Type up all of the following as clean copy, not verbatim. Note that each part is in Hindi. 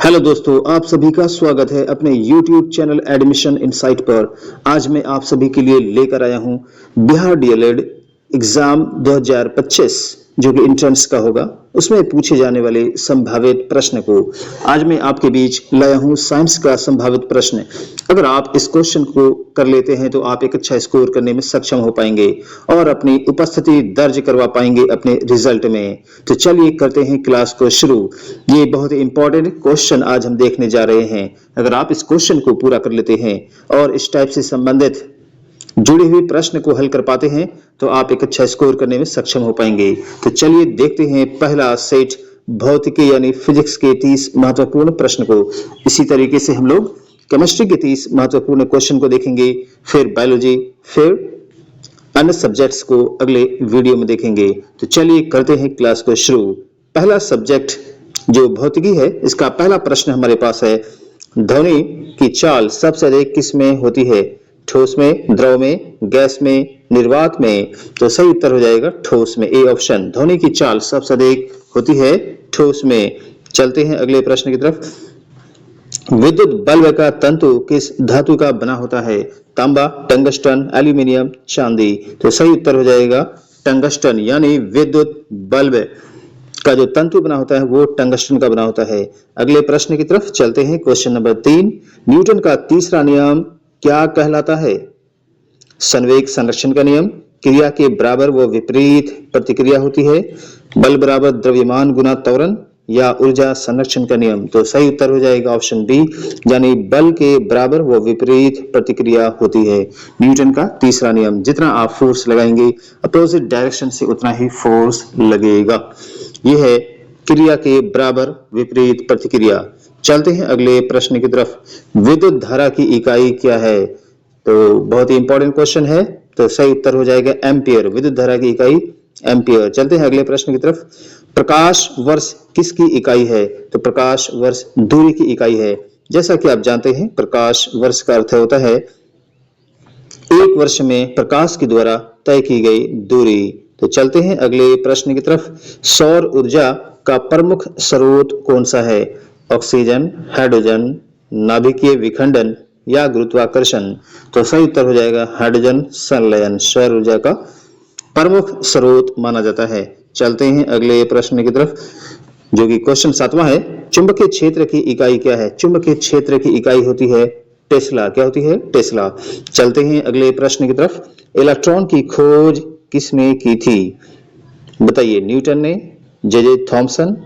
हेलो दोस्तों, आप सभी का स्वागत है अपने YouTube चैनल एडमिशन इनसाइट पर। आज मैं आप सभी के लिए लेकर आया हूं बिहार डीएलएड एग्जाम 2025 जो कि इंट्रेंस का होगा, उसमें पूछे जाने वाले संभावित प्रश्न को आज मैं आपके बीच लाया हूं। साइंस का संभावित प्रश्न, अगर आप इस क्वेश्चन को कर लेते हैं तो आप एक अच्छा स्कोर करने में सक्षम हो पाएंगे और अपनी उपस्थिति दर्ज करवा पाएंगे अपने रिजल्ट में। तो चलिए करते हैं क्लास को शुरू। ये बहुत ही इंपॉर्टेंट क्वेश्चन आज हम देखने जा रहे हैं। अगर आप इस क्वेश्चन को पूरा कर लेते हैं और इस टाइप से संबंधित जुड़े हुए प्रश्न को हल कर पाते हैं तो आप एक अच्छा स्कोर करने में सक्षम हो पाएंगे। तो चलिए देखते हैं पहला सेट भौतिकी यानी फिजिक्स के 30 महत्वपूर्ण प्रश्न को। इसी तरीके से हम लोग केमिस्ट्री के 30 महत्वपूर्ण क्वेश्चन को देखेंगे, फिर बायोलॉजी, फिर अन्य सब्जेक्ट्स को अगले वीडियो में देखेंगे। तो चलिए करते हैं क्लास को शुरू। पहला सब्जेक्ट जो भौतिकी है, इसका पहला प्रश्न हमारे पास है, ध्वनि की चाल सबसे अधिक किस में होती है? ठोस में, द्रव में, गैस में, निर्वात में? तो सही उत्तर हो जाएगा ठोस में, ए ऑप्शन। ध्वनि की चाल सबसे अधिक होती है ठोस में। चलते हैं अगले प्रश्न की तरफ। विद्युत बल्ब का तंतु किस धातु का बना होता है? तांबा, टंगस्टन, एल्यूमिनियम, चांदी? तो सही उत्तर हो जाएगा टंगस्टन, यानी विद्युत बल्ब का जो तंतु बना होता है वो टंगस्टन का बना होता है। अगले प्रश्न की तरफ चलते हैं। क्वेश्चन नंबर 3, न्यूटन का तीसरा नियम क्या कहलाता है? संवेग संरक्षण का नियम, क्रिया के बराबर व विपरीत प्रतिक्रिया होती है, बल बराबर द्रव्यमान गुना त्वरण, या ऊर्जा संरक्षण का नियम? तो सही उत्तर हो जाएगा ऑप्शन बी, यानी बल के बराबर व विपरीत प्रतिक्रिया होती है न्यूटन का तीसरा नियम। जितना आप फोर्स लगाएंगे अपोजिट डायरेक्शन से उतना ही फोर्स लगेगा। यह है क्रिया के बराबर विपरीत प्रतिक्रिया। चलते हैं अगले प्रश्न की तरफ। विद्युत धारा की इकाई क्या है? तो बहुत ही इंपॉर्टेंट क्वेश्चन है, तो सही उत्तर हो जाएगा एम्पियर। विद्युत धारा की इकाई एम्पियर। चलते हैं अगले प्रश्न की तरफ। प्रकाश वर्ष किसकी इकाई है? तो प्रकाश वर्ष दूरी की इकाई है। जैसा कि आप जानते हैं प्रकाश वर्ष का अर्थ होता है एक वर्ष में प्रकाश के द्वारा तय की गई दूरी। तो चलते हैं अगले प्रश्न की तरफ। सौर ऊर्जा का प्रमुख स्रोत कौन सा है? ऑक्सीजन, हाइड्रोजन, नाभिकीय विखंडन, या गुरुत्वाकर्षण? तो सही उत्तर हो जाएगा हाइड्रोजन संलयन सौर ऊर्जा का प्रमुख स्रोत माना जाता है। चलते हैं अगले प्रश्न की तरफ, जो कि क्वेश्चन 7वां है। चुंबकीय क्षेत्र की इकाई क्या है? चुंबकीय क्षेत्र की इकाई होती है टेस्ला। क्या होती है? टेस्ला। चलते हैं अगले प्रश्न की तरफ। इलेक्ट्रॉन की खोज किसने की थी? बताइए, न्यूटन ने, जे थॉमसन,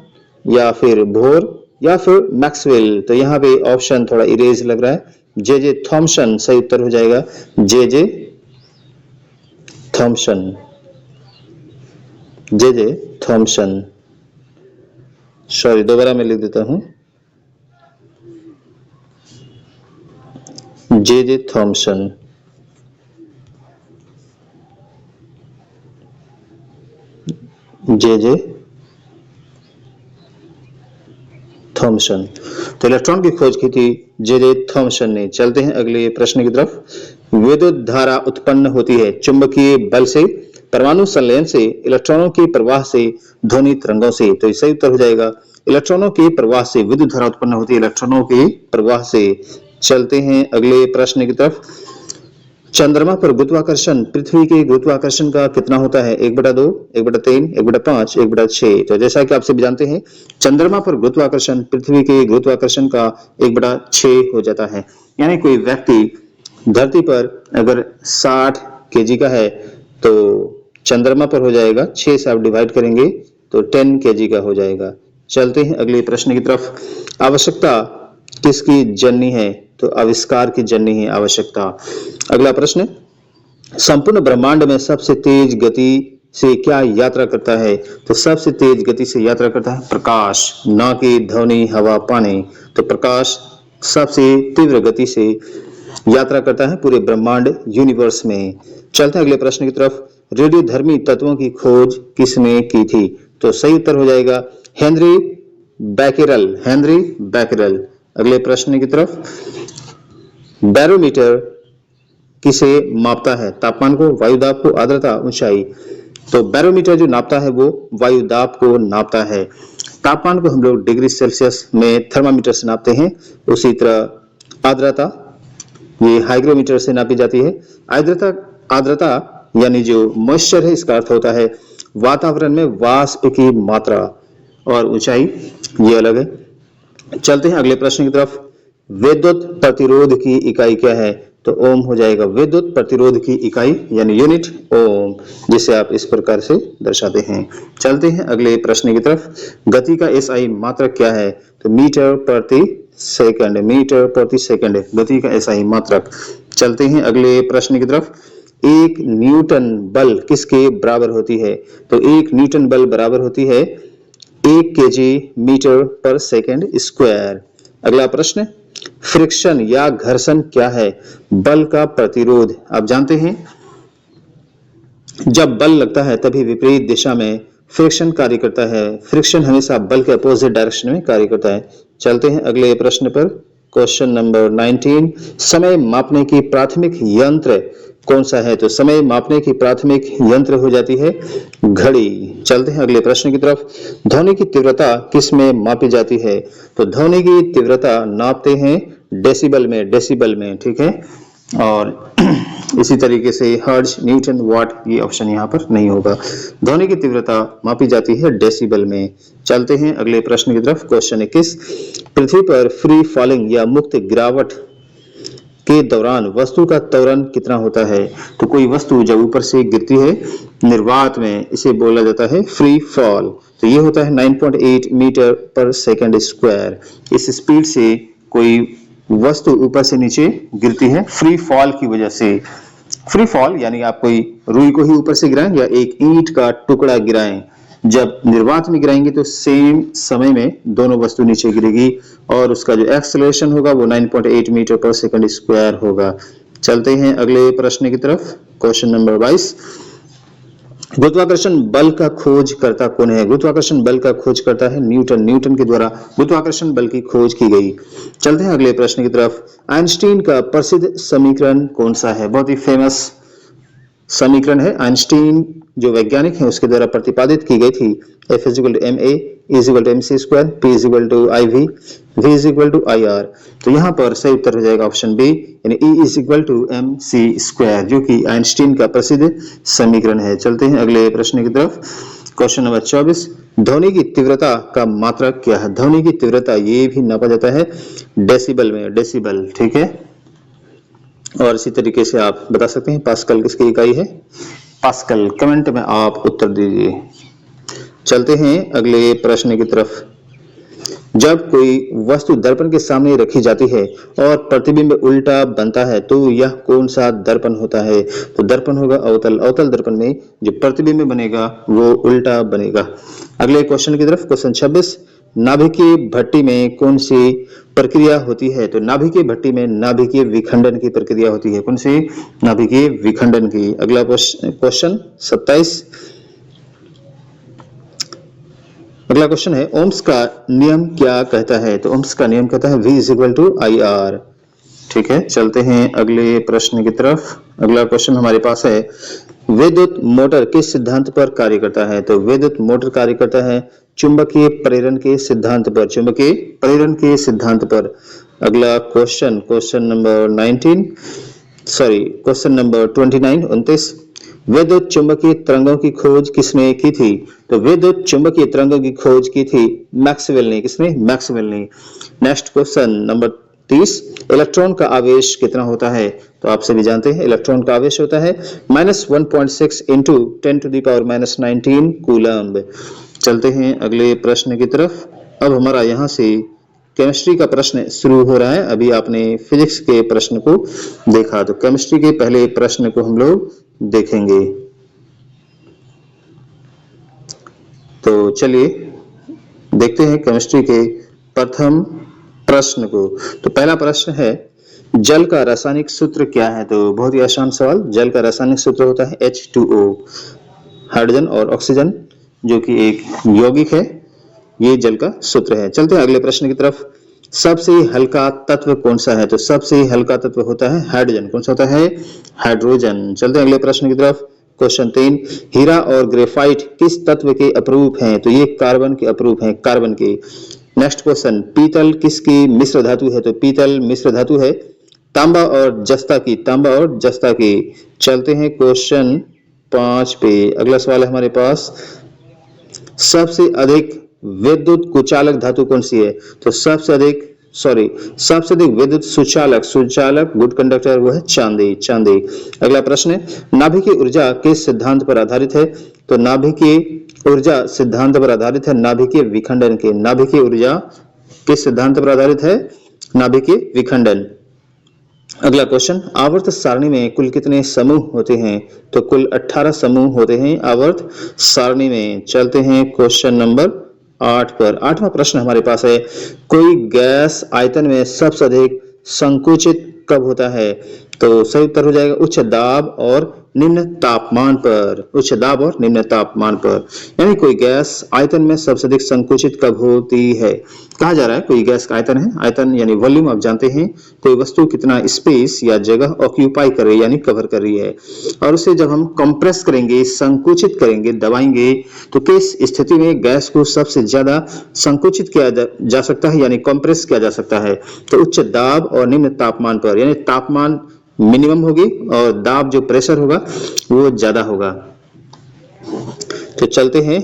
या फिर बोर, या फिर मैक्सवेल? तो यहाँ पे ऑप्शन थोड़ा इरेज लग रहा है, जे थॉमसन। सही उत्तर हो जाएगा J Thomson, J Thomson. Sorry, दोबारा मैं लिख देता हूं, जे थॉमसन। J Thomson. तो इलेक्ट्रॉन की खोज की थी जे थॉमसन ने। चलते हैं अगले प्रश्न की तरफ। विद्युत धारा उत्पन्न होती है चुंबकीय बल से, परमाणु संलयन से, इलेक्ट्रॉनों के प्रवाह से, ध्वनि तरंगों से? तो सही उत्तर हो जाएगा इलेक्ट्रॉनों के प्रवाह से। विद्युत धारा उत्पन्न होती है इलेक्ट्रॉनों के प्रवाह से। चलते हैं अगले प्रश्न की तरफ। चंद्रमा पर गुरुत्वाकर्षण पृथ्वी के गुरुत्वाकर्षण का कितना होता है? 1/2, 1/3, 1/5, 1/6? तो जैसा कि आप सभी जानते हैं चंद्रमा पर गुरुत्वाकर्षण पृथ्वी के गुरुत्वाकर्षण का 1/6 हो जाता है। यानी कोई व्यक्ति धरती पर अगर 60 केजी का है तो चंद्रमा पर हो जाएगा 6 से आप डिवाइड करेंगे तो 10 केजी का हो जाएगा। चलते हैं अगले प्रश्न की तरफ। आवश्यकता किसकी जननी है? तो आविष्कार की जननी है आवश्यकता। अगला प्रश्न, संपूर्ण ब्रह्मांड में सबसे तेज गति से क्या यात्रा करता है? तो सबसे तेज गति से यात्रा करता है प्रकाश, ना कि ध्वनि, हवा, पानी। तो प्रकाश सबसे तीव्र गति से यात्रा करता है पूरे ब्रह्मांड यूनिवर्स में। चलते हैं अगले प्रश्न की तरफ। रेडियोधर्मी तत्वों की खोज किसने की थी? तो सही उत्तर हो जाएगा हेनरी बैकेरल, हेनरी बैकेरल। अगले प्रश्न की तरफ। बैरोमीटर किसे मापता है? तापमान को, वायुदाब को, आर्द्रता, ऊंचाई? तो बैरोमीटर जो नापता है वो वायुदाब को नापता है। तापमान को हम लोग डिग्री सेल्सियस में थर्मामीटर से नापते हैं। उसी तरह आर्द्रता ये हाइग्रोमीटर से नापी जाती है। आर्द्रता यानी जो मॉइस्चर है, इसका अर्थ होता है वातावरण में वाष्प की मात्रा, और ऊंचाई ये अलग है। चलते हैं अगले प्रश्न की तरफ। विद्युत प्रतिरोध की इकाई क्या है? तो ओम हो जाएगा विद्युत प्रतिरोध की इकाई यानी यूनिट ओम, जिसे आप इस प्रकार से दर्शाते हैं। चलते हैं अगले प्रश्न की तरफ। गति का एसआई मात्रक क्या है? तो मीटर प्रति सेकंड, मीटर प्रति सेकंड गति का एसआई मात्रक। चलते हैं अगले प्रश्न की तरफ। एक न्यूटन बल किसके बराबर होती है? तो एक न्यूटन बल बराबर होती है 1 केजी मीटर पर सेकंड स्क्वायर। अगला प्रश्न, फ्रिक्शन या घर्षण क्या है? बल का प्रतिरोध। आप जानते हैं जब बल लगता है तभी विपरीत दिशा में फ्रिक्शन कार्य करता है। फ्रिक्शन हमेशा बल के अपोजिट डायरेक्शन में कार्य करता है। चलते हैं अगले प्रश्न पर। क्वेश्चन नंबर 19, समय मापने की प्राथमिक यंत्र कौन सा है? तो समय मापने की प्राथमिक यंत्र हो जाती है घड़ी। चलते हैं अगले प्रश्न की तरफ। ध्वनि की तीव्रता किस में मापी जाती है? तो ध्वनि की तीव्रता नापते हैं डेसिबल में, ठीक है। और इसी तरीके से हर्ट्ज, न्यूटन, वाट ये ऑप्शन यहाँ पर नहीं होगा। ध्वनि की तीव्रता मापी जाती है डेसिबल में। चलते हैं अगले प्रश्न की तरफ। क्वेश्चन 21, पृथ्वी पर फ्री फॉलिंग या मुक्त गिरावट के दौरान वस्तु का त्वरण कितना होता है? तो कोई वस्तु जब ऊपर से गिरती है निर्वात में, इसे बोला जाता है फ्री फॉल। तो ये होता है 9.8 मीटर पर सेकंड स्क्वायर। इस स्पीड से कोई वस्तु ऊपर से नीचे गिरती है फ्री फॉल की वजह से। फ्री फॉल यानी आप कोई रुई को ही ऊपर से गिराएं या एक ईंट का टुकड़ा गिराएं। जब निर्वात में गिराएंगे तो सेम समय में दोनों वस्तु नीचे गिरेगी और उसका जो एक्सेलरेशन होगा वो 9.8 मीटर पर सेकंड स्क्वायर होगा। चलते हैं अगले प्रश्न की तरफ। क्वेश्चन नंबर 22, गुरुत्वाकर्षण बल का खोज करता कौन है? गुरुत्वाकर्षण बल का खोज करता है न्यूटन के द्वारा गुरुत्वाकर्षण बल की खोज की गई। चलते हैं अगले प्रश्न की तरफ। आइंस्टीन का प्रसिद्ध समीकरण कौन सा है? बहुत ही फेमस समीकरण है। आइंस्टीन जो वैज्ञानिक है उसके द्वारा प्रतिपादित की गई थी। F = ma, E = mc², P = iv, V = ir। तो यहाँ पर सही उत्तर हो जाएगा ऑप्शन बी यानी E = mc², जो कि आइंस्टीन का प्रसिद्ध समीकरण है। चलते हैं अगले प्रश्न की तरफ। क्वेश्चन नंबर 24, ध्वनि की तीव्रता का मात्रक क्या है? ध्वनि की तीव्रता ये भी नापा जाता है डेसिबल में, डेसिबल, ठीक है। और इसी तरीके से आप बता सकते हैं पास्कल किसकी इकाई है? पास्कल। कमेंट में आप उत्तर दीजिए। चलते हैं अगले प्रश्न की तरफ। जब कोई वस्तु दर्पण के सामने रखी जाती है और प्रतिबिंब उल्टा बनता है तो यह कौन सा दर्पण होता है? तो दर्पण होगा अवतल। अवतल दर्पण में जो प्रतिबिंब बनेगा वो उल्टा बनेगा। अगले क्वेश्चन की तरफ। क्वेश्चन 26, नाभिकीय भट्टी में कौन सी प्रक्रिया होती है? तो नाभिकीय भट्टी में नाभिकीय विखंडन की प्रक्रिया होती है। कौन सी? नाभिकीय विखंडन की। अगला क्वेश्चन 27, अगला क्वेश्चन है ओम्स का नियम क्या कहता है? तो ओम्स का नियम कहता है V = IR, ठीक है। चलते हैं अगले प्रश्न की तरफ। अगला क्वेश्चन हमारे पास है विद्युत मोटर किस सिद्धांत पर कार्य करता है? तो विद्युत मोटर कार्य करता है चुंबकीय प्रेरण के सिद्धांत पर, चुंबकीय प्रेरण के सिद्धांत पर। अगला क्वेश्चन, क्वेश्चन नंबर 29, विद्युत चुंबकीय तरंगों की खोज किसने की थी? तो विद्युत चुंबकीय तरंगों की खोज की थी मैक्सवेल ने। किसने? मैक्सवेल ने। नेक्स्ट क्वेश्चन नंबर 30, इलेक्ट्रॉन का आवेश कितना होता है? तो आप सभी जानते हैं इलेक्ट्रॉन का आवेश होता है -1.6 × 10⁻⁻19 कूलम्ब। चलते हैं अगले प्रश्न की तरफ। अब हमारा यहाँ से केमिस्ट्री का प्रश्न शुरू हो रहा है। अभी आपने फिजिक्स के प्रश्न को देखा, तो केमिस्ट्री के पहले प्रश्न को हम लोग देखेंगे। तो चलिए देखते हैं केमिस्ट्री के प्रथम प्रश्न को। तो पहला प्रश्न है जल का रासायनिक सूत्र क्या है? तो बहुत ही आसान सवाल। जल का रासायनिक सूत्र होता है H2O, हाइड्रोजन और ऑक्सीजन, जो कि एक यौगिक है। ये जल का सूत्र है। चलते हैं अगले प्रश्न की तरफ। सबसे हल्का तत्व कौन सा है? तो सबसे हल्का तत्व होता है हाइड्रोजन। कौन सा होता है? हाइड्रोजन। चलते हैं अगले प्रश्न की तरफ। क्वेश्चन 3, हीरा और ग्रेफाइट किस तत्व के अपरूप हैं? तो ये कार्बन के अपरूप हैं, कार्बन के। नेक्स्ट क्वेश्चन, पीतल किसकी मिश्र धातु है? तो पीतल मिश्र धातु है तांबा और जस्ता की, तांबा और जस्ता की। चलते हैं क्वेश्चन 5 पे। अगला सवाल है हमारे पास, सबसे अधिक विद्युत कुचालक धातु कौन सी है? तो सबसे अधिक विद्युत सुचालक गुड कंडक्टर वो है चांदी, चांदी। अगला प्रश्न है, नाभिकीय ऊर्जा किस सिद्धांत पर आधारित है? तो नाभिकीय ऊर्जा सिद्धांत पर आधारित है नाभिकीय विखंडन के। नाभिकीय ऊर्जा किस सिद्धांत पर आधारित है? नाभिकीय विखंडन। अगला क्वेश्चन, आवर्त सारणी में कुल कितने समूह होते हैं? तो कुल 18 समूह होते हैं आवर्त सारणी में। चलते हैं क्वेश्चन नंबर 8 पर। 8वां प्रश्न हमारे पास है, कोई गैस आयतन में सबसे अधिक संकुचित कब होता है? तो सही उत्तर हो जाएगा उच्च दाब और निम्न तापमान पर, उच्च दाब और निम्न तापमान पर। यानी कोई गैस आयतन में सबसे अधिक संकुचित कब होती है? कहा जा रहा है कोई गैस का आयतन है, आयतन यानी वॉल्यूम आप जानते हैं, कोई वस्तु कितना स्पेस या जगह ऑक्यूपाई कर रही है यानी कवर कर रही है, और उसे जब हम कंप्रेस करेंगे, संकुचित करेंगे, दबाएंगे, तो किस स्थिति में गैस को सबसे ज्यादा संकुचित किया जा सकता है यानी कंप्रेस किया जा सकता है? तो उच्च दाब और निम्न तापमान पर, यानी तापमान मिनिमम होगी और दाब जो प्रेशर होगा वो ज्यादा होगा। तो चलते हैं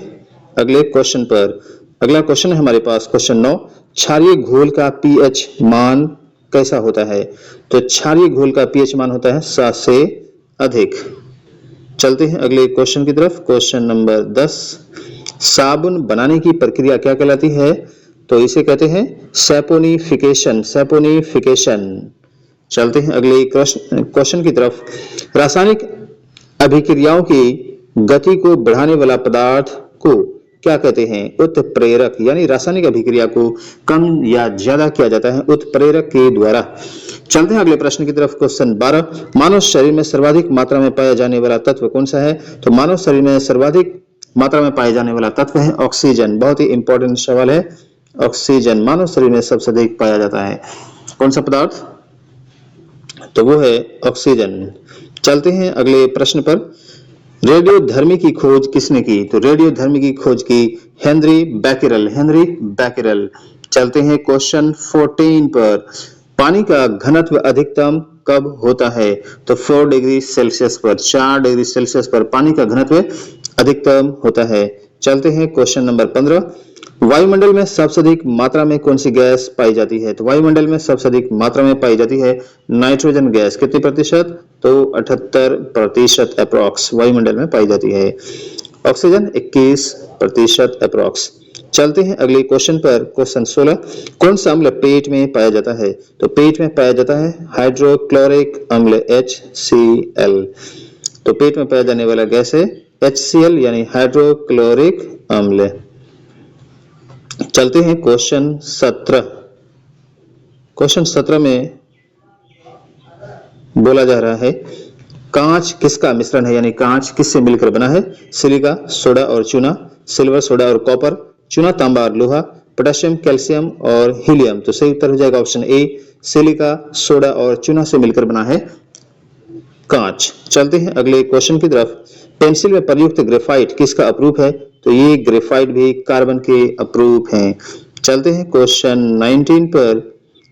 अगले क्वेश्चन पर। अगला क्वेश्चन है हमारे पास क्वेश्चन 9, क्षारीय घोल का पीएच मान कैसा होता है? तो क्षारीय घोल का पीएच मान होता है 7 से अधिक। चलते हैं अगले क्वेश्चन की तरफ। क्वेश्चन नंबर 10, साबुन बनाने की प्रक्रिया क्या कहलाती है? तो इसे कहते हैं सैपोनिफिकेशन, सैपोनिफिकेशन। चलते हैं अगले क्वेश्चन की तरफ, रासायनिक अभिक्रियाओं की गति को बढ़ाने वाला पदार्थ को क्या कहते हैं? उत्प्रेरक। यानी रासायनिक अभिक्रिया को कम या ज्यादा किया जाता है उत्प्रेरक के द्वारा। चलते हैं अगले प्रश्न की तरफ। क्वेश्चन 12, मानव शरीर में सर्वाधिक मात्रा में पाया जाने वाला तत्व कौन सा है? तो मानव शरीर में सर्वाधिक मात्रा में पाया जाने वाला तत्व है ऑक्सीजन। बहुत ही इंपॉर्टेंट सवाल है, ऑक्सीजन मानव शरीर में सबसे अधिक पाया जाता है। कौन सा पदार्थ? तो वो है ऑक्सीजन। चलते हैं अगले प्रश्न पर, रेडियोधर्मी की खोज किसने की? तो रेडियोधर्मी की खोज की हेनरी बैकेरल, हेनरी बैकेरल। चलते हैं क्वेश्चन 14 पर, पानी का घनत्व अधिकतम कब होता है? तो 4 डिग्री सेल्सियस पर, 4 डिग्री सेल्सियस पर पानी का घनत्व अधिकतम होता है। चलते हैं क्वेश्चन नंबर 15, वायुमंडल में सबसे अधिक मात्रा में कौन सी गैस पाई जाती है? तो वायुमंडल में सबसे अधिक मात्रा में पाई जाती है नाइट्रोजन गैस। कितने प्रतिशत? तो 78% अप्रॉक्स वायुमंडल में पाई जाती है। Oxygen 21% approx. चलते हैं अगले क्वेश्चन पर। क्वेश्चन 16, कौन सा अम्ल पेट में पाया जाता है? तो पेट में पाया जाता है हाइड्रोक्लोरिक अम्ल HCl। तो पेट में पाया जाने वाला गैस है HCl यानी हाइड्रोक्लोरिक अम्ल। चलते हैं क्वेश्चन 17। क्वेश्चन 17 में बोला जा रहा है, कांच किसका मिश्रण है? यानी कांच किससे मिलकर बना है? सिलिका, सोडा और चूना, सिल्वर, सोडा और कॉपर, चूना, तांबा और लोहा, पोटेशियम, कैल्शियम और हीलियम। तो सही उत्तर हो जाएगा ऑप्शन ए, सिलिका, सोडा और चूना से मिलकर बना है कांच। चलते हैं अगले क्वेश्चन की तरफ, पेंसिल में प्रयुक्त ग्रेफाइट किसका अपरूप है? तो ये ग्रेफाइट भी कार्बन के अपरूप हैं। चलते हैं क्वेश्चन 19 पर,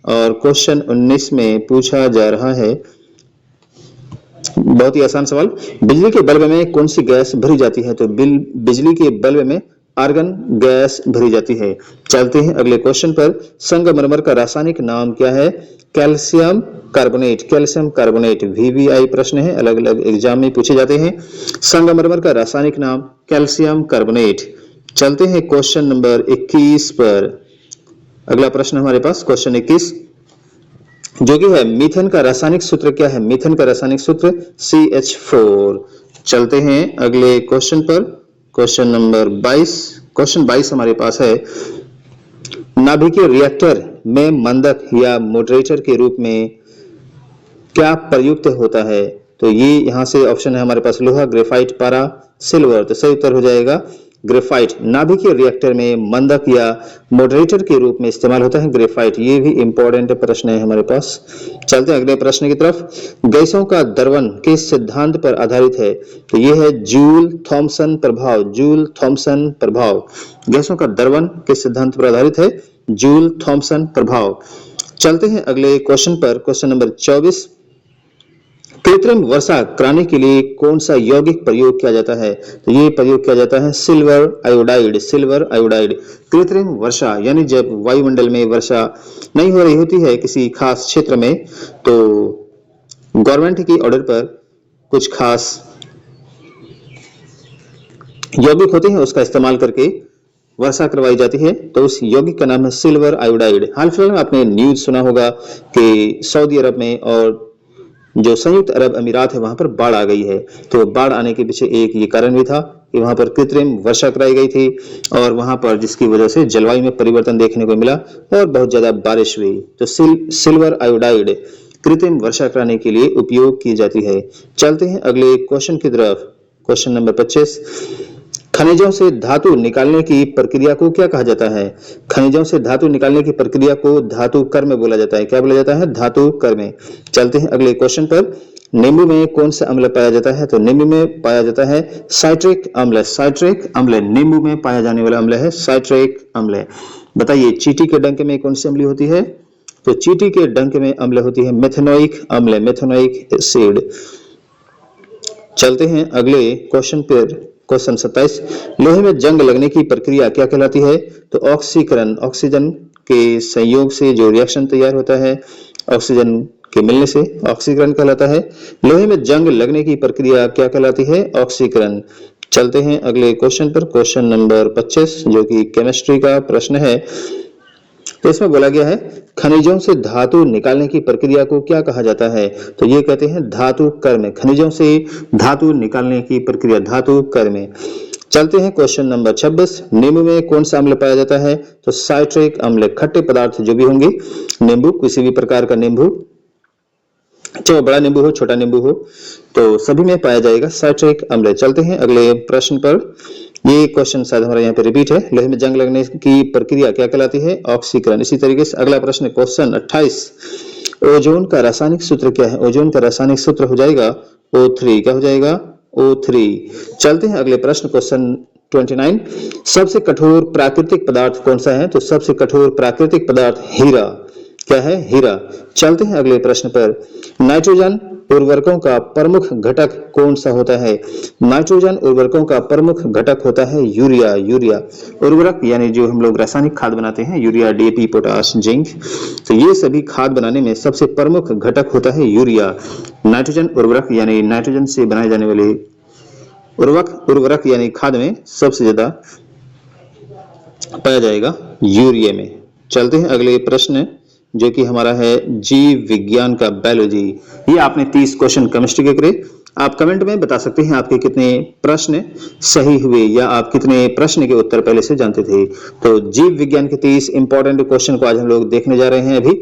और क्वेश्चन 19 में पूछा जा रहा है, बहुत ही आसान सवाल, बिजली के बल्ब में कौन सी गैस भरी जाती है? तो बिजली के बल्ब में आर्गन गैस भरी जाती है। चलते हैं अगले क्वेश्चन पर, संगमरमर का रासायनिक नाम क्या है? Calcium carbonate, calcium carbonate. VVI प्रश्न है, अलग अलग एग्जाम में पूछे जाते हैं। संगमरमर का रासायनिक नाम कैल्शियम कार्बोनेट। चलते हैं क्वेश्चन नंबर 21 पर। अगला प्रश्न हमारे पास क्वेश्चन 21, जो कि है मीथेन का रासायनिक सूत्र क्या है? मीथेन का रासायनिक सूत्र CH4। चलते हैं अगले क्वेश्चन पर। Question number 22। क्वेश्चन 22 हमारे पास है, नाभिकीय रिएक्टर में मंदक या मॉडरेटर के रूप में क्या प्रयुक्त होता है? तो ये यहां से ऑप्शन है हमारे पास, लोहा, ग्रेफाइट, पारा, सिल्वर। तो सही उत्तर हो जाएगा ग्रेफाइट नाभिकीय रिएक्टर में मंदक या मॉडरेटर के रूप में इस्तेमाल होता है ग्रेफाइट। ये भी इंपॉर्टेंट प्रश्न है हमारे पास। चलते हैं अगले प्रश्न की तरफ। गैसों का द्रवण किस सिद्धांत पर आधारित है? तो ये है जूल थॉमसन प्रभाव। जूल थॉमसन प्रभाव। गैसों का द्रवण किस सिद्धांत पर आधारित है? जूल थॉमसन प्रभाव। चलते हैं अगले क्वेश्चन पर। Question number 24। कृत्रिम वर्षा कराने के लिए कौन सा यौगिक प्रयोग किया जाता है? तो ये प्रयोग किया जाता है सिल्वर आयोडाइड। Silver iodide. कृत्रिम वर्षा यानी जब वायुमंडल में वर्षा नहीं हो रही होती है किसी खास क्षेत्र में, तो गवर्नमेंट की ऑर्डर पर कुछ खास यौगिक होते हैं, उसका इस्तेमाल करके वर्षा करवाई जाती है। तो उस यौगिक का नाम है सिल्वर आयोडाइड। हाल फिलहाल में आपने न्यूज सुना होगा कि सऊदी अरब में और जो संयुक्त अरब अमीरात है वहां पर बाढ़ आ गई है। तो बाढ़ आने के पीछे एक ये कारण भी था कि वहां पर कृत्रिम वर्षा कराई गई थी और वहां पर जिसकी वजह से जलवायु में परिवर्तन देखने को मिला और बहुत ज्यादा बारिश हुई। तो सिल्वर आयोडाइड कृत्रिम वर्षा कराने के लिए उपयोग की जाती है। चलते हैं अगले क्वेश्चन की तरफ। Question number 25। खनिजों से धातु निकालने की प्रक्रिया को क्या कहा जाता है? खनिजों से धातु निकालने की प्रक्रिया को धातु कर्म बोला जाता है। क्या बोला जाता है? धातु कर्म। चलते हैं अगले क्वेश्चन पर। नींबू में कौन सा अम्ल पाया जाता है? तो नींबू में पाया जाता है साइट्रिक अम्ल। साइट्रिक अम्ल नींबू में पाया जाने वाला अम्ल है साइट्रिक अम्ल। बताइए चींटी के डंक में कौन सी अम्ल होती है? तो चींटी के डंक में अम्ल होती है मेथनोइक अम्ल, मेथनोइक एसिड। चलते हैं अगले क्वेश्चन पर। क्वेश्चन 27। लोहे में जंग लगने की प्रक्रिया क्या कहलाती है? तो ऑक्सीकरण। ऑक्सीजन के संयोग से जो रिएक्शन तैयार होता है ऑक्सीजन के मिलने से ऑक्सीकरण कहलाता है। लोहे में जंग लगने की प्रक्रिया क्या कहलाती है? ऑक्सीकरण। चलते हैं अगले क्वेश्चन पर। क्वेश्चन नंबर 25 जो कि केमिस्ट्री का प्रश्न है। तो इसमें बोला गया है खनिजों से धातु निकालने की प्रक्रिया को क्या कहा जाता है? तो ये कहते हैं धातु कर्म। खनिजों से धातु निकालने की प्रक्रिया धातु कर्म। चलते हैं क्वेश्चन नंबर 26। नींबू में कौन सा अम्ल पाया जाता है? तो साइट्रिक अम्ल। खट्टे पदार्थ जो भी होंगे, नींबू किसी भी प्रकार का नींबू, चाहे बड़ा नींबू हो छोटा नींबू हो, तो सभी में पाया जाएगा साइट्रिक अम्ल। चलते हैं अगले प्रश्न पर। ये क्वेश्चन शायद हमारा यहाँ पे रिपीट है। लोहे में जंग लगने की प्रक्रिया क्या कहलाती है? ऑक्सीकरण। इसी तरीके से अगला प्रश्न क्वेश्चन 28। ओजोन का रासायनिक सूत्र क्या है? ओजोन का रासायनिक सूत्र हो जाएगा O3। क्या हो जाएगा? O3। चलते हैं अगले प्रश्न क्वेश्चन 29। सबसे कठोर प्राकृतिक पदार्थ कौन सा है? तो सबसे कठोर प्राकृतिक पदार्थ हीरा। क्या है? हीरा। चलते हैं अगले प्रश्न पर। नाइट्रोजन उर्वरकों का प्रमुख घटक कौन सा होता है? नाइट्रोजन उर्वरकों का प्रमुख घटक होता है यूरिया। यूरिया उर्वरक यानी जो हम लोग रासायनिक खाद बनाते हैं, यूरिया, डीएपी, पोटाश, जिंक, तो ये सभी खाद बनाने में सबसे प्रमुख घटक होता है यूरिया। नाइट्रोजन उर्वरक यानी नाइट्रोजन से बनाए जाने वाले उर्वरक यानी खाद में सबसे ज्यादा पाया जाएगा यूरिया में। चलते हैं अगले प्रश्न जो कि हमारा है जीव विज्ञान का बायोलॉजी। ये आपने 30 क्वेश्चन केमिस्ट्री के करे। आप कमेंट में बता सकते हैं आपके कितने प्रश्न सही हुए या आप कितने प्रश्न के उत्तर पहले से जानते थे। तो जीव विज्ञान के 30 इंपॉर्टेंट क्वेश्चन को आज हम लोग देखने जा रहे हैं अभी।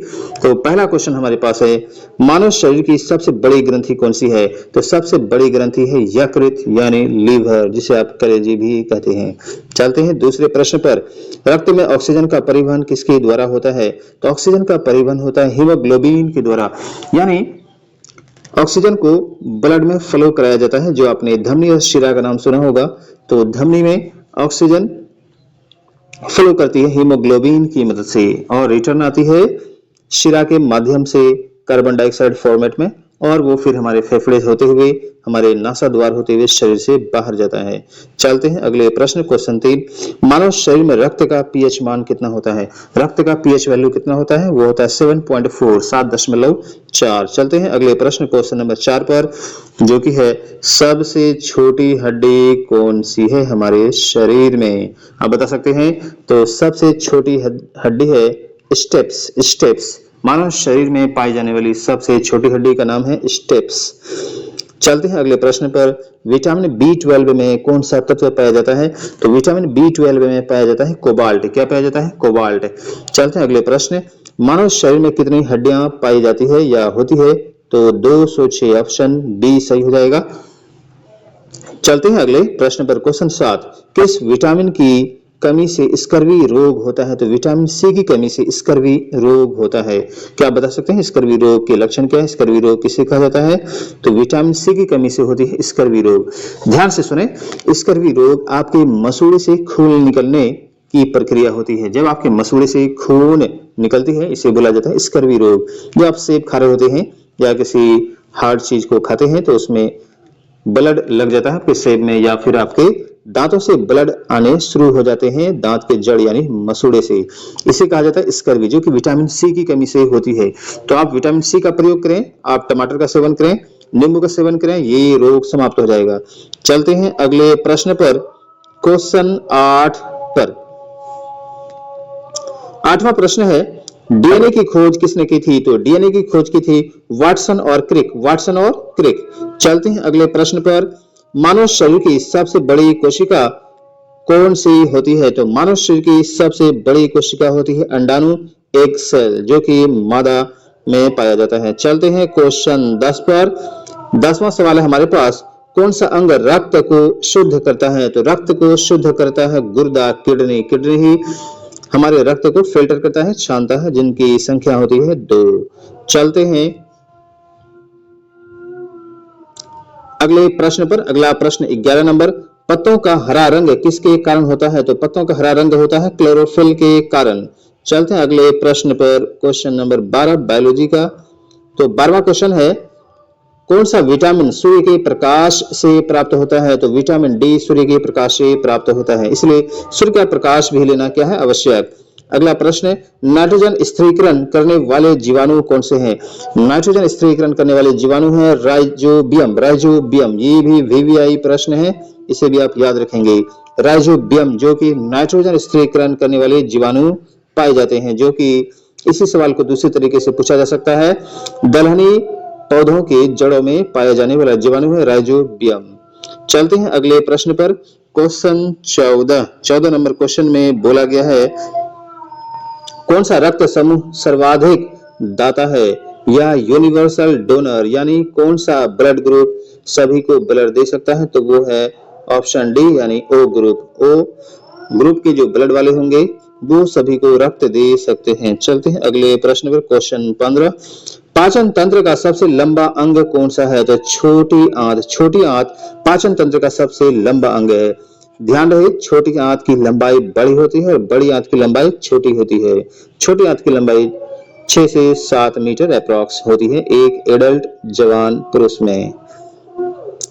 तो पहला क्वेश्चन हमारे पास है, मानव शरीर की सबसे बड़ी ग्रंथि कौन सी है? तो सबसे बड़ी ग्रंथि है यकृत यानी लीवर, जिसे आप कलेजी भी कहते हैं। चलते हैं दूसरे प्रश्न पर। रक्त में ऑक्सीजन का परिवहन किसके द्वारा होता है? तो ऑक्सीजन का परिवहन होता है हीमोग्लोबिन के द्वारा, यानी ऑक्सीजन को ब्लड में फ्लो कराया जाता है। जो आपने धमनी और शिरा का नाम सुना होगा, तो धमनी में ऑक्सीजन फ्लो करती है हीमोग्लोबिन की मदद से और रिटर्न आती है शिरा के माध्यम से कार्बन डाइऑक्साइड फॉर्मेट में, और वो फिर हमारे फेफड़े होते हुए हमारे नासा द्वार होते हुए शरीर से बाहर जाता है। चलते हैं अगले प्रश्न क्वेश्चन 3। मानव शरीर में रक्त का पीएच मान कितना होता है? रक्त का पीएच वैल्यू कितना होता है? वो होता है 7.4, 7.4। चलते हैं अगले प्रश्न क्वेश्चन नंबर 4 पर, जो कि है सबसे छोटी हड्डी कौन सी है हमारे शरीर में? आप बता सकते हैं। तो सबसे छोटी हड्डी है स्टेप्स। स्टेप्स मानव शरीर में पाई जाने वाली सबसे छोटी हड्डी का नाम है स्टेप्स। चलते हैं अगले प्रश्न पर। विटामिन B12 में कौन सा तत्व पाया जाता है? तो विटामिन B12 में पाया जाता है कोबाल्ट। क्या पाया जाता है? कोबाल्ट। चलते हैं अगले प्रश्न। मानव शरीर में कितनी हड्डियां पाई जाती है या होती है? तो 206, ऑप्शन डी सही हो जाएगा। चलते हैं अगले प्रश्न पर। क्वेश्चन 7, किस विटामिन की कमी से स्कर्वी रोग होता है? तो विटामिन सी की कमी से स्कर्वी रोग होता है। क्या आप बता सकते हैं स्कर्वी रोग के लक्षण क्या है? स्कर्वी रोग किसे कहा जाता है? तो विटामिन सी की कमी से होती है स्कर्वी रोग। ध्यान से सुने, स्कर्वी रोग आपके मसूड़े से खून निकलने की प्रक्रिया होती है। जब आपके मसूड़े से खून निकलती है, इसे बोला जाता है स्कर्वी रोग। जब आप सेब खा रहे होते हैं या किसी हार्ड चीज को खाते हैं तो उसमें ब्लड लग जाता है आपके सेब में, या फिर आपके दांतों से ब्लड आने शुरू हो जाते हैं, दांत के जड़ यानी मसूड़े से। इसे कहा जाता है स्कर्वी, जो कि विटामिन सी की कमी से होती है। तो आप विटामिन सी का प्रयोग करें, आप टमाटर का सेवन करें, नींबू का सेवन करें, ये रोग समाप्त हो जाएगा। चलते हैं अगले प्रश्न पर। क्वेश्चन 8 पर। 8वां प्रश्न है, डीएनए की खोज किसने की थी? तो डीएनए की खोज की थी वाटसन और क्रिक। वाटसन और क्रिक। चलते हैं अगले प्रश्न पर। मानव शरीर की सबसे बड़ी कोशिका कौन सी होती है? तो मानव शरीर की सबसे बड़ी कोशिका होती है अंडाणु, एग सेल, जो कि मादा में पाया जाता है। चलते हैं क्वेश्चन 10 पर। 10वां सवाल है हमारे पास, कौन सा अंग रक्त को शुद्ध करता है? तो रक्त को शुद्ध करता है गुर्दा, किडनी। किडनी ही हमारे रक्त को फिल्टर करता है, छानता है, जिनकी संख्या होती है 2। चलते हैं अगले प्रश्न पर। अगला प्रश्न 11 नंबर, पत्तों का हरा रंग किसके कारण होता है? तो पत्तों का हरा रंग होता है क्लोरोफिल के कारण। चलते हैं अगले प्रश्न पर। क्वेश्चन नंबर 12 बायोलॉजी का। तो 12वां क्वेश्चन है, कौन सा विटामिन सूर्य के प्रकाश से प्राप्त होता है? तो विटामिन डी सूर्य के प्रकाश से प्राप्त होता है, इसलिए सूर्य का प्रकाश भी लेना क्या है? आवश्यक। अगला प्रश्न है, नाइट्रोजन स्थिरीकरण करने वाले जीवाणु कौन से हैं? नाइट्रोजन स्थिरीकरण करने वाले जीवाणु हैं राइजोबियम। राइजोबियम, ये भी वीवीआई प्रश्न है, इसे भी आप याद रखेंगे। राइजोबियम, जो कि नाइट्रोजन स्थिरीकरण करने वाले जीवाणु पाए जाते हैं, जो कि इसी सवाल को दूसरे तरीके से पूछा जा सकता है। दलहनी पौधों के जड़ों में पाया जाने वाला जीवाणु है राइजोबियम। चलते हैं अगले प्रश्न पर। क्वेश्चन 14 नंबर क्वेश्चन में बोला गया है, कौन सा रक्त समूह सर्वाधिक दाता है या यूनिवर्सल डोनर, यानी कौन सा ब्लड ग्रुप सभी को ब्लड दे सकता है? तो वो है ऑप्शन डी, यानी ओ ग्रुप। ओ ग्रुप के जो ब्लड वाले होंगे वो सभी को रक्त दे सकते हैं। चलते हैं अगले प्रश्न पर। क्वेश्चन 15, पाचन तंत्र का सबसे लंबा अंग कौन सा है? तो छोटी आंत। छोटी आंत पाचन तंत्र का सबसे लंबा अंग है। ध्यान रहे, छोटी आंत की लंबाई बड़ी होती है और बड़ी आंत की लंबाई छोटी होती है। छोटी आंत की लंबाई 6 से 7 मीटर अप्रॉक्स होती है एक एडल्ट जवान पुरुष में।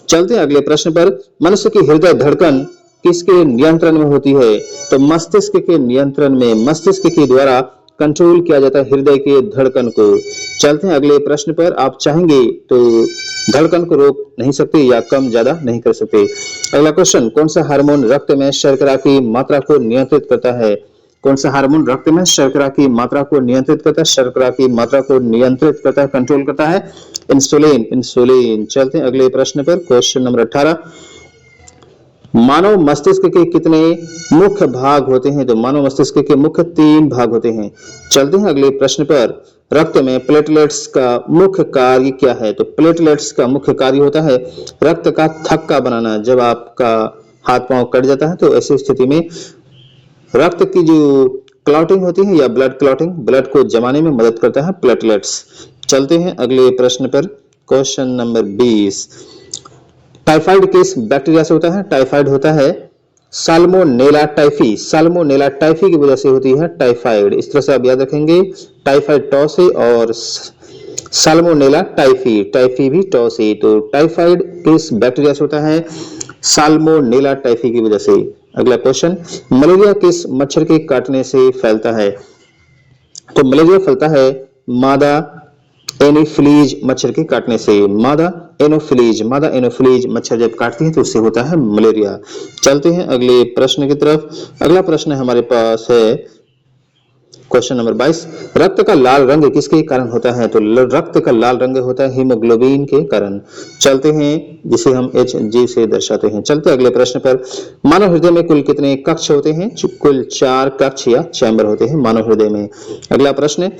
चलते हैं अगले प्रश्न पर। मनुष्य की हृदय धड़कन किसके नियंत्रण में होती है? तो मस्तिष्क के नियंत्रण में, मस्तिष्क के द्वारा कंट्रोल किया जाता है हृदय के धड़कन को। चलते हैं अगले प्रश्न पर। आप चाहेंगे तो धड़कन को रोक नहीं सकते या कम ज्यादा नहीं कर सकते। अगला क्वेश्चन, कौन सा हार्मोन रक्त में शर्करा की मात्रा को नियंत्रित करता है? कौन सा हार्मोन रक्त में शर्करा की मात्रा को नियंत्रित करता है? शर्करा की मात्रा को नियंत्रित करता है, कंट्रोल करता है इंसुलिन। इंसुलिन। चलते हैं अगले प्रश्न पर। क्वेश्चन नंबर 18, मानव मस्तिष्क के कितने मुख्य भाग होते हैं? तो मानव मस्तिष्क के मुख्य 3 भाग होते हैं। चलते हैं अगले प्रश्न पर। रक्त में प्लेटलेट्स का मुख्य कार्य क्या है? तो प्लेटलेट्स का मुख्य कार्य होता है रक्त का थक्का बनाना। जब आपका हाथ पांव कट जाता है तो ऐसी स्थिति में रक्त की जो क्लॉटिंग होती है या ब्लड क्लॉटिंग, ब्लड को जमाने में मदद करता है प्लेटलेट्स। चलते हैं अगले प्रश्न पर। क्वेश्चन नंबर 20, टाइफाइड किस बैक्टीरिया से होता है? टाइफाइड होता है साल्मोनेला टाइफी। साल्मोनेला टाइफी की वजह से होती है टाइफाइड। इस तरह से आप याद रखेंगे, टाइफाइड टॉ से और साल्मोनेला टाइफी, टाइफी भी टॉ से। तो टाइफाइड किस बैक्टीरिया से होता है? साल्मोनेला टाइफी की वजह से। अगला क्वेश्चन, मलेरिया किस मच्छर के काटने से फैलता है? तो मलेरिया फैलता है मादा एनोफिलीज मच्छर के काटने से। मादा एनोफिलीज मच्छर जब काटती है तो उससे होता है मलेरिया। चलते हैं अगले प्रश्न की तरफ। अगला प्रश्न हमारे पास है क्वेश्चन नंबर 22, रक्त का लाल रंग किसके कारण होता है? तो रक्त का लाल रंग होता है हीमोग्लोबिन के कारण। चलते हैं, जिसे हम Hg से दर्शाते हैं। चलते अगले प्रश्न पर। मानव हृदय में कुल कितने कक्ष होते हैं? कुल 4 कक्ष या चैम्बर होते हैं मानव हृदय में। अगला प्रश्न,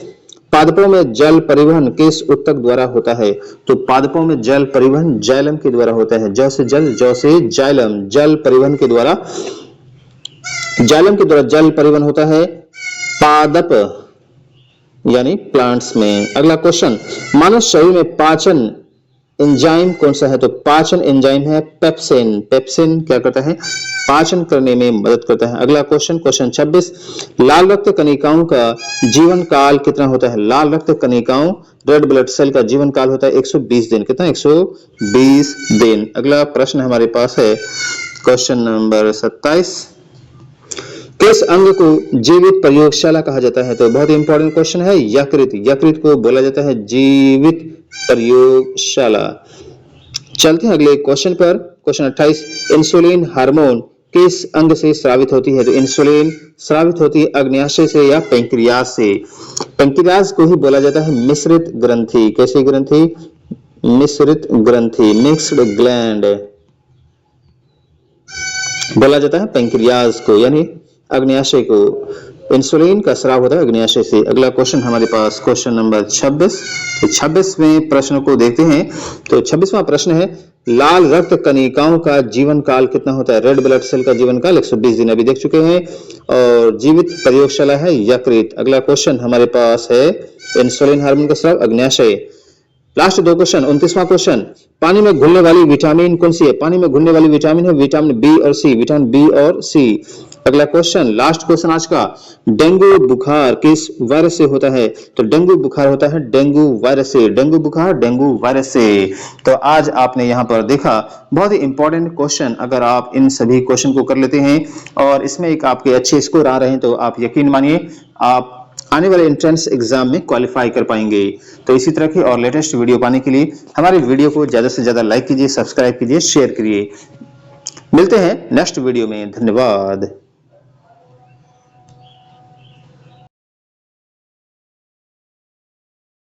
पादपों में जल परिवहन किस ऊतक द्वारा होता है? तो पादपों में जल परिवहन जाइलम के द्वारा होता है। ज से जल, ज से जाइलम, जल परिवहन के द्वारा, जाइलम के द्वारा जल परिवहन होता है पादप यानी प्लांट्स में। अगला क्वेश्चन, मानव शरीर में पाचन एंजाइम कौन सा है? तो पाचन एंजाइम है पेप्सिन। पेप्सिन क्या करता है? पाचन करने में मदद करता है। अगला क्वेश्चन, क्वेश्चन 26, लाल रक्त कणिकाओं का जीवन काल कितना होता है? लाल रक्त कणिकाओं, रेड ब्लड सेल का जीवन काल होता है 120 दिन। कितना? 120 दिन। अगला प्रश्न हमारे पास है क्वेश्चन नंबर 27, किस अंग को जीवित प्रयोगशाला कहा जाता है? तो बहुत इंपॉर्टेंट क्वेश्चन है। यकृत, यकृत को बोला जाता है जीवित प्रयोगशाला। चलते हैं अगले क्वेश्चन पर। क्वेश्चन 28, इंसुलिन हार्मोन किस अंग से स्रावित होती है? तो इंसुलिन स्रावित होती है अग्न्याशय से या पैंक्रियास से। पैंक्रियास को ही बोला जाता है मिश्रित ग्रंथि। कैसी ग्रंथि? मिश्रित ग्रंथि, मिक्स्ड ग्लैंड बोला जाता है पैंक्रियास को, यानी अग्न्याशय को। इंसुलिन का स्राव होता है अग्न्याशय से। अगला क्वेश्चन हमारे पास क्वेश्चन नंबर 26। तो 26वें प्रश्न को देखते हैं। तो 26वां प्रश्न है, लाल रक्त कणिकाओं का जीवन काल कितना होता है? रेड ब्लड सेल का जीवन काल 120 दिन अभी देख चुके हैं। और जीवित प्रयोगशाला है यकृत। अगला क्वेश्चन हमारे पास है इंसुलिन हार्मोन का स्राव अग्न्याशय। लास्ट दो क्वेश्चन। 29वां क्वेश्चन, पानी में घुलने वाली विटामिन कौन सी है? पानी में घुलने वाली विटामिन है विटामिन बी और सी, विटामिन बी और सी। अगला क्वेश्चन, लास्ट क्वेश्चन आज का, डेंगू बुखार किस वायरस से होता है? तो डेंगू बुखार होता है डेंगू वायरस से। डेंगू बुखार डेंगू वायरस से। तो आज आपने यहाँ पर देखा बहुत ही इंपॉर्टेंट क्वेश्चन। अगर आप इन सभी क्वेश्चन को कर लेते हैं और इसमें एक आपके अच्छे स्कोर आ रहे हैं तो आप यकीन मानिए आप आने वाले एंट्रेंस एग्जाम में क्वालिफाई कर पाएंगे। तो इसी तरह की और लेटेस्ट वीडियो पाने के लिए हमारे वीडियो को ज्यादा से ज्यादा लाइक कीजिए, सब्सक्राइब कीजिए, शेयर करिए। मिलते हैं नेक्स्ट वीडियो में। धन्यवाद।